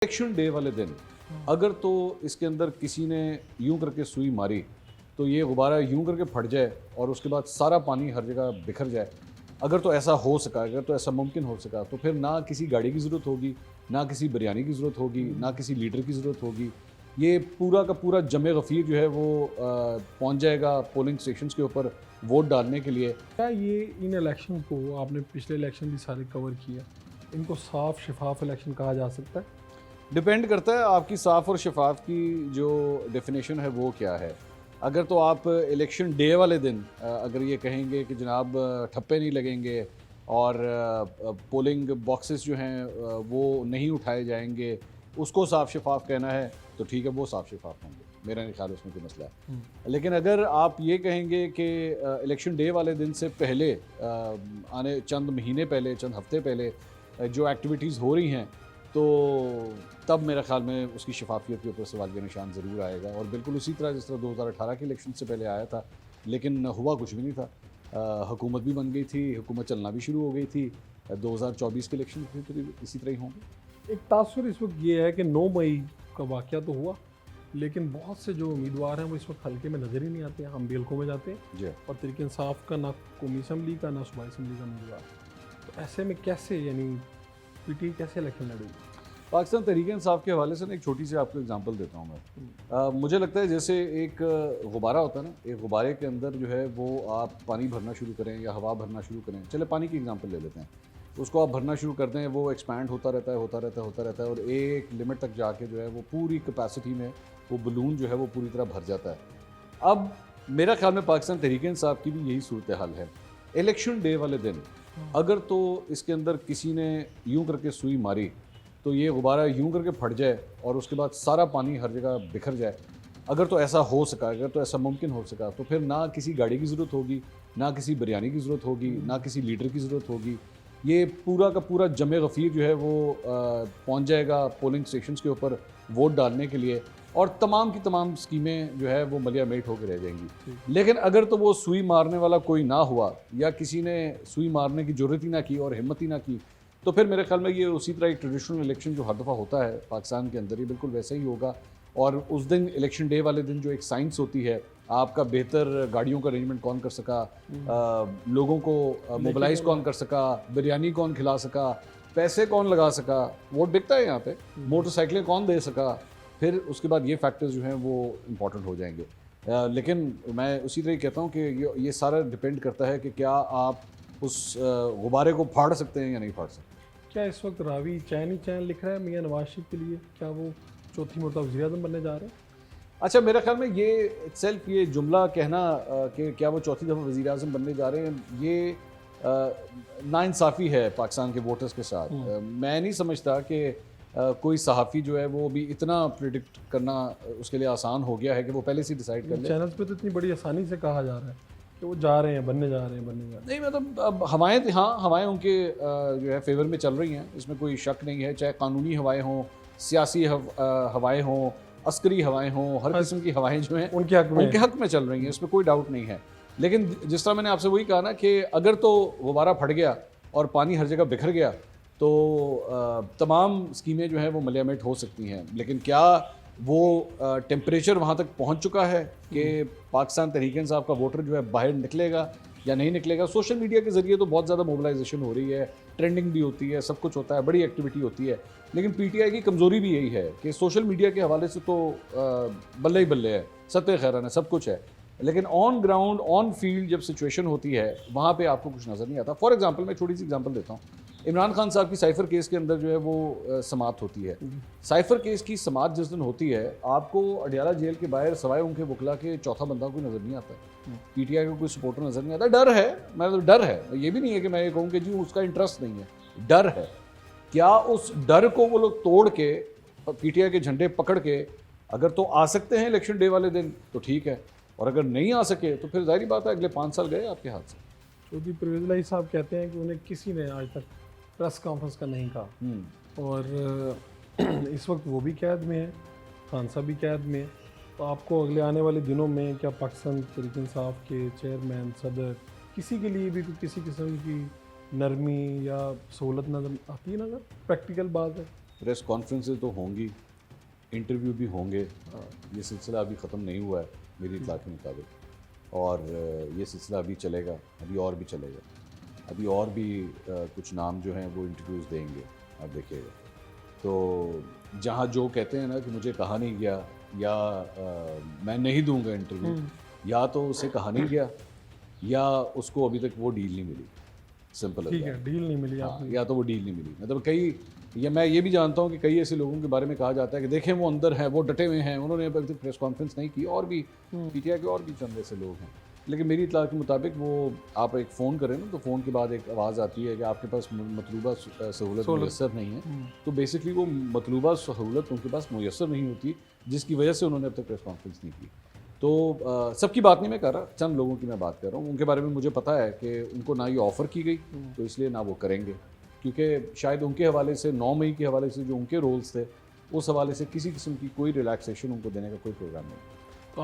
Election day वाले दिन अगर तो इसके अंदर किसी ने यूं करके सुई मारी तो ये गुब्बारा यूं करके फट जाए और उसके बाद सारा पानी हर जगह बिखर जाए। अगर तो ऐसा हो सका, अगर तो ऐसा मुमकिन हो सका, तो फिर ना किसी गाड़ी की ज़रूरत होगी, ना किसी बिरयानी की ज़रूरत होगी, ना किसी लीडर की ज़रूरत होगी। ये पूरा का पूरा जमे गफ़ीर जो है वो पहुंच जाएगा पोलिंग स्टेशंस के ऊपर वोट डालने के लिए। क्या ये इन इलेक्शन को आपने पिछले इलेक्शन भी सारे कवर किया, इनको साफ शफाफ इलेक्शन कहा जा सकता है? डिपेंड करता है आपकी साफ़ और शफाफ की जो डेफिनेशन है वो क्या है। अगर तो आप इलेक्शन डे वाले दिन अगर ये कहेंगे कि जनाब ठप्पे नहीं लगेंगे और पोलिंग बॉक्सेस जो हैं वो नहीं उठाए जाएंगे, उसको साफ़ शफाफ कहना है तो ठीक है, वो साफ़ शफाफ होंगे, मेरा नहीं ख्याल उसमें कोई मसला है। लेकिन अगर आप ये कहेंगे कि इलेक्शन डे वाले दिन से पहले आने चंद महीने पहले, चंद हफ्ते पहले जो एक्टिविटीज़ हो रही हैं, तो तब मेरे ख्याल में उसकी शफाफियत के ऊपर सवाल का निशान ज़रूर आएगा। और बिल्कुल उसी तरह जिस तरह 2018 के इलेक्शन से पहले आया था, लेकिन हुआ कुछ भी नहीं था। हुकूमत भी बन गई थी, हुकूमत चलना भी शुरू हो गई थी। 2024 के इलेक्शन भी इसी तरह ही होंगे। एक तासुर इस वक्त ये है कि 9 मई का वाक़या तो हुआ, लेकिन बहुत से जो उम्मीदवार हैं वो इस वक्त हल्के में नज़र ही नहीं आते हैं। हम भी हल्कों में जाते हैं जी, और तरीके इंसाफ का ना कौमी असम्बली का ना सूबाई असम्बली का उम्मीदवार। तो ऐसे में कैसे यानी पीटी कैसे इलेक्शन लड़ेगी? पाकिस्तान तहरीक इंसाफ के हवाले से ना एक छोटी सी आपको एग्जांपल देता हूँ मैं। मुझे लगता है जैसे एक गुब्बारा होता है ना, एक गुब्बारे के अंदर जो है वो आप पानी भरना शुरू करें या हवा भरना शुरू करें। चले पानी की एग्जांपल ले लेते हैं। उसको आप भरना शुरू कर दें, वो एक्सपैंड होता रहता है, होता रहता है, होता रहता है, और एक लिमिट तक जाके जो है वो पूरी कैपेसिटी में वो बलून जो है वो पूरी तरह भर जाता है। अब मेरा ख्याल में पाकिस्तान तहरीक इंसाफ की भी यही सूरत हाल है। इलेक्शन डे वाले दिन अगर तो इसके अंदर किसी ने यूं करके सुई मारी तो ये गुब्बारा यूं करके फट जाए और उसके बाद सारा पानी हर जगह बिखर जाए। अगर तो ऐसा हो सका, अगर तो ऐसा मुमकिन हो सका, तो फिर ना किसी गाड़ी की ज़रूरत होगी, ना किसी बिरयानी की ज़रूरत होगी, ना किसी लीडर की ज़रूरत होगी। ये पूरा का पूरा जमे गफ़ीर जो है वो पहुंच जाएगा पोलिंग स्टेशंस के ऊपर वोट डालने के लिए, और तमाम की तमाम स्कीमें जो है वो मलिया मेट होकर रह जाएंगी। लेकिन अगर तो वो सुई मारने वाला कोई ना हुआ या किसी ने सुई मारने की ज़रूरत ही ना की और हिम्मत ही ना की, तो फिर मेरे ख्याल में ये उसी तरह एक ट्रेडिशनल इलेक्शन जो हर दफ़ा होता है पाकिस्तान के अंदर, ये बिल्कुल वैसा ही होगा। और उस दिन इलेक्शन डे वाले दिन जो एक साइंस होती है, आपका बेहतर गाड़ियों का अरेंजमेंट कौन कर सका, लोगों को मोबिलाइज कौन कर सका, बिरयानी कौन खिला सका, पैसे कौन लगा सका, वोट बिकता है यहाँ पे, मोटरसाइकिलें कौन दे सका, फिर उसके बाद ये फैक्टर्स जो हैं वो इम्पॉर्टेंट हो जाएंगे। लेकिन मैं उसी तरह कहता हूँ कि ये सारा डिपेंड करता है कि क्या आप उस गुब्बारे को फाड़ सकते हैं या नहीं फाड़ सकते। क्या इस वक्त रावी चैन ही चैन लिख रहा है मियाँ नवाज शरीफ के लिए? क्या वो चौथी मरतबा वज़ीर आज़म बनने जा रहे हैं? अच्छा, मेरे ख्याल में ये सेल्फ ये जुमला कहना कि क्या वो चौथी दफ़ा वज़ीर आज़म बनने जा रहे हैं, ये नाइंसाफ़ी है पाकिस्तान के वोटर्स के साथ। मैं नहीं समझता कि कोई सहाफ़ी जो है वो भी इतना प्रिडिक्ट करना उसके लिए आसान हो गया है कि वो पहले से डिसाइड कर ले। चैनल्स पे तो इतनी बड़ी आसानी से कहा जा रहा है कि वो जा रहे हैं, बनने जा रहे हैं, बनने जा रहे हैं। नहीं, मतलब अब हवाएं, हाँ हवाएं उनके जो है फेवर में चल रही हैं, इसमें कोई शक नहीं है। चाहे कानूनी हवाएं हों, सियासी हवाएं हों, अस्करी हवाएं हों, हर किस्म की हवाएं जो हैं उनके हक में चल रही हैं, इसमें कोई डाउट नहीं है। लेकिन जिस तरह मैंने आपसे वही कहा ना कि अगर तो गुब्बारा फट गया और पानी हर जगह बिखर गया, तो तमाम स्कीमें जो हैं वो मलियामेट हो सकती हैं। लेकिन क्या वो टेम्परेचर वहाँ तक पहुँच चुका है कि पाकिस्तान तहरीक इंसाफ का वोटर जो है बाहर निकलेगा या नहीं निकलेगा? सोशल मीडिया के ज़रिए तो बहुत ज़्यादा मोबिलाइजेशन हो रही है, ट्रेंडिंग भी होती है, सब कुछ होता है, बड़ी एक्टिविटी होती है। लेकिन पीटीआई की कमज़ोरी भी यही है कि सोशल मीडिया के हवाले से तो बल्ले ही बल्ले है, सत्य खैरान है, सब कुछ है। लेकिन ऑन ग्राउंड, ऑन फील्ड जब सिचुएशन होती है, वहाँ पे आपको कुछ नज़र नहीं आता। फॉर एग्जांपल मैं छोटी सी एग्जांपल देता हूँ। इमरान खान साहब की साइफ़र केस के अंदर जो है वो समाअत होती है। साइफ़र केस की समाअत जिस दिन होती है, आपको अडियाला जेल के बाहर सवाए उनके वकला के चौथा बंदा कोई नज़र नहीं आता, पीटीआई का कोई सपोर्टर नज़र नहीं आता। डर है, मतलब डर है, ये भी नहीं है कि मैं ये कहूँ कि जी उसका इंटरेस्ट नहीं है, डर है। क्या उस डर को वो लोग तोड़ के पीटीआई के झंडे पकड़ के अगर तो आ सकते हैं इलेक्शन डे वाले दिन तो ठीक है, और अगर नहीं आ सके तो फिर जाहिर बात है अगले 5 साल गए आपके हाथ से। चौधरी परवेज़ इलाही साहब कहते हैं कि उन्हें किसी ने आज तक प्रेस कॉन्फ्रेंस का नहीं कहा, और इस वक्त वो भी कैद में है, खान साहब भी कैद में है। तो आपको अगले आने वाले दिनों में क्या पाकिस्तान तहरीक इंसाफ के चेयरमैन, सदर, किसी के लिए भी किसी किस्म की नरमी या सहूलत नज़र आती है? नज़र प्रैक्टिकल बात है। प्रेस कॉन्फ्रेंसेज तो होंगी, इंटरव्यू भी होंगे। ये सिलसिला अभी ख़त्म नहीं हुआ है मेरी इत्तला के मुताबिक, और ये सिलसिला अभी चलेगा, अभी और भी चलेगा, अभी और भी कुछ नाम जो हैं वो इंटरव्यूज़ देंगे, आप देखिएगा। तो जहाँ जो कहते हैं ना कि मुझे कहा नहीं गया या मैं नहीं दूंगा इंटरव्यू, या तो उसे कहा नहीं गया या उसको अभी तक वो डील नहीं मिली, सिंपल ठीक है, डील नहीं मिली हाँ, आपको। या तो वो डील नहीं मिली। मतलब कई, या मैं ये भी जानता हूँ कि कई ऐसे लोगों के बारे में कहा जाता है कि देखें वो अंदर हैं, वो डटे हुए हैं, उन्होंने अभी तक प्रेस कॉन्फ्रेंस नहीं की, और भी पीटीआई के और भी चंद ऐसे लोग हैं। लेकिन मेरी इत्तला के मुताबिक वो आप एक फ़ोन करें ना, तो फ़ोन के बाद एक आवाज़ आती है कि आपके पास मतलूबा सहूलत मुयस्सर नहीं है। तो बेसिकली वो मतलूबा सहूलत उनके पास मुयस्सर नहीं होती, जिसकी वजह से उन्होंने अब तक प्रेस कॉन्फ्रेंस नहीं की। तो सबकी बात नहीं मैं कर रहा, चंद लोगों की मैं बात कर रहा हूँ। उनके बारे में मुझे पता है कि उनको ना ये ऑफ़र की गई, तो इसलिए ना वो करेंगे, क्योंकि शायद उनके हवाले से 9 मई के हवाले से जो उनके रोल्स थे, उस हवाले से किसी किस्म की कोई रिलैक्सेशन उनको देने का कोई प्रोग्राम नहीं।